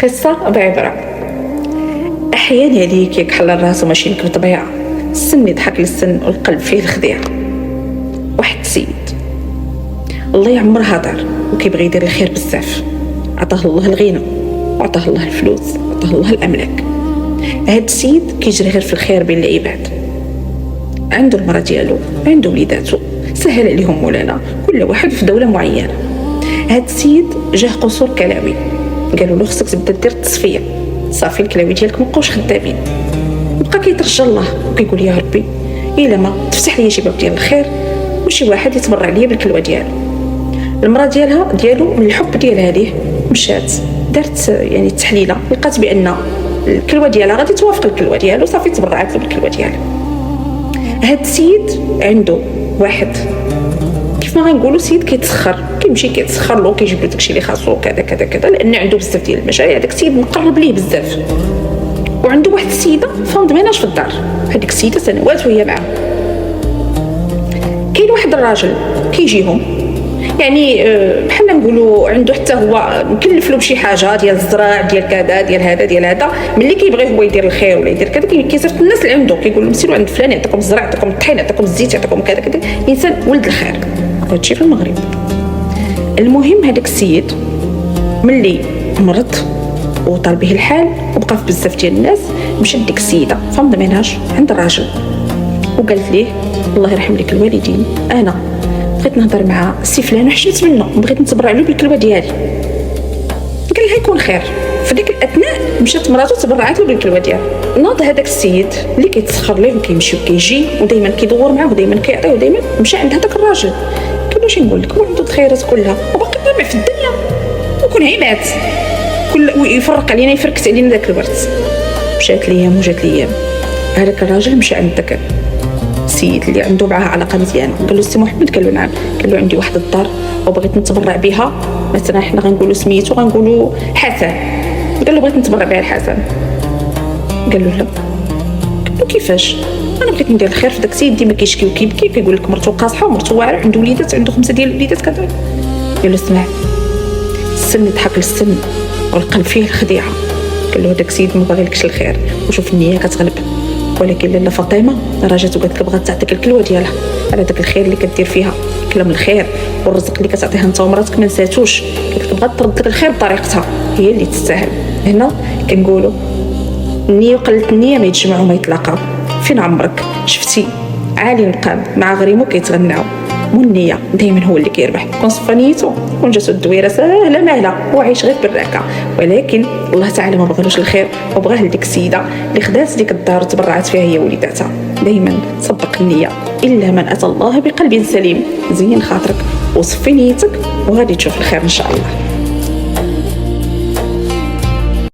قصة بعبرة. أحيانا هذيك يكحل راسو ماشي لك بطبيعة، السن يضحك للسن والقلب فيه الخديعة. واحد السيد الله يعمرها دار وكيبغي يدير الخير بزاف، عطاه الله الغنى وعطاه الله الفلوس وعطاه الله الأملاك. هاد السيد كيجري غير في الخير بين العباد، عنده المرأة ديالو، عنده وليداتو، سهل عليهم مولانا، كل واحد في دولة معينة. هاد السيد جاه قصور كلاوي، قالوا له خصك تبدا دير التصفيه، صافي الكلاوي ديالك مابقاوش خدامين. بقى كيترجى الله وكيقول يا ربي الا ما تفتح لي شي باب ديال الخير وشي واحد يتبرع ليا بالكلوه ديالو. المراه ديالو من الحب ديالها ليه مشات دارت يعني التحليله، لقات بان الكلوه ديالها غادي توافق الكلوه ديالو، صافي تبرعات له بالكلوه ديالها. هاد السيد عنده واحد كيف ما غنقولوا سيد كيتسخر، كيمشي كيتسخر له كيجيب له داكشي اللي خاصو كذا كذا كذا، لان عنده بزاف ديال المشاريع. داك السيد مقرب ليه بزاف، وعنده واحد السيده فاند ميناج في الدار. هذيك السيده سنوات وهي معاه. كاين واحد الراجل كيجيهم يعني بحال نقولوا عنده حتى هو مكلف له بشي حاجه ديال الزراع ديال كذا ديال هذا ديال هذا، ملي كيبغي هو يدير الخير ولا يدير كذا كيصيفط الناس اللي عنده، كيقول لهم سيروا عند فلان يعطيكم الزرع يعطيكم الطحين يعطيكم الزيت يعطيكم كذا كذا. انسان ولد الخير، هادشي في المغرب. المهم هذاك السيد ملي مرض وطال به الحال وبقى في بزاف ديال الناس، مشات ديك السيده فاند ميناج عند الراجل وقالت ليه الله يرحم لك الوالدين، انا بغيت نهضر مع السي فلان وحشمت منه، بغيت نتبرع له بالكلوه ديالي. قال لها يكون خير. في ديك الاثناء مشات مراته تبرعات له بالكلوه ديالها. ناض هذاك السيد اللي كيتسخر ليه وكيمشي وكيجي ودائما كيدور معاه ودائما كيعطيه ودائما، مشى عند هذاك الراجل قال له شنو نقول لك، هو عنده الخيرات كلها وباقي طامع في الدنيا وكون عيبات كل يفرق علينا يفركس علينا ذاك الورث. مشات ليام وجات ليام، هذاك الراجل مشى عند ذاك السيد اللي عنده معاه علاقه مزيانه، قال له سي محمد، قال له نعم، قال له عندي واحد الدار وبغيت نتبرع بها، مثلا حنا غنقولوا سميتو غنقولوا حسن، قال له بغيت نتبرع بها الحسن. قال له لا. قال له كيفاش؟ انا بغيت ندير الخير في داك السيد ديما كيشكي وكيبكي، كيقول لك مرتو قاصحه ومرتو واعره، عنده وليدات، عنده 5 ديال الوليدات كذا. قال له اسمع، السن يضحك للسن والقلب فيه الخديعه. قال له داك السيد ما باغيلكش الخير وشوف النيه كتغلب، ولكن لاله فاطمه راجت وقالت لك بغات تعطيك الكلوه ديالها على داك الخير اللي كدير فيها، كلام الخير والرزق اللي كتعطيها انت ومراتك ما نساتوش، قالت لك بغات ترد لك الخير بطريقتها هي اللي تستاهل. هنا كنقولوا النيه وقله النيه ما يتجمعوا ما يتلاقاو. فين عمرك شفتي عالي مقام مع غريمو كيتغناو؟ مو النيه دائما هو اللي كيربح، كون صفى نيته كون جاتو الدويره ساهله ماهله وعايش غير بالراكه. ولكن الله تعالى ما بغالوش الخير وبغاه لديك السيده اللي خدات ديك الدار وتبرعت فيها هي وليداتها. دائما صدق النيه، الا من اتى الله بقلب سليم. زين خاطرك وصفي نيتك وغادي تشوف الخير ان شاء الله.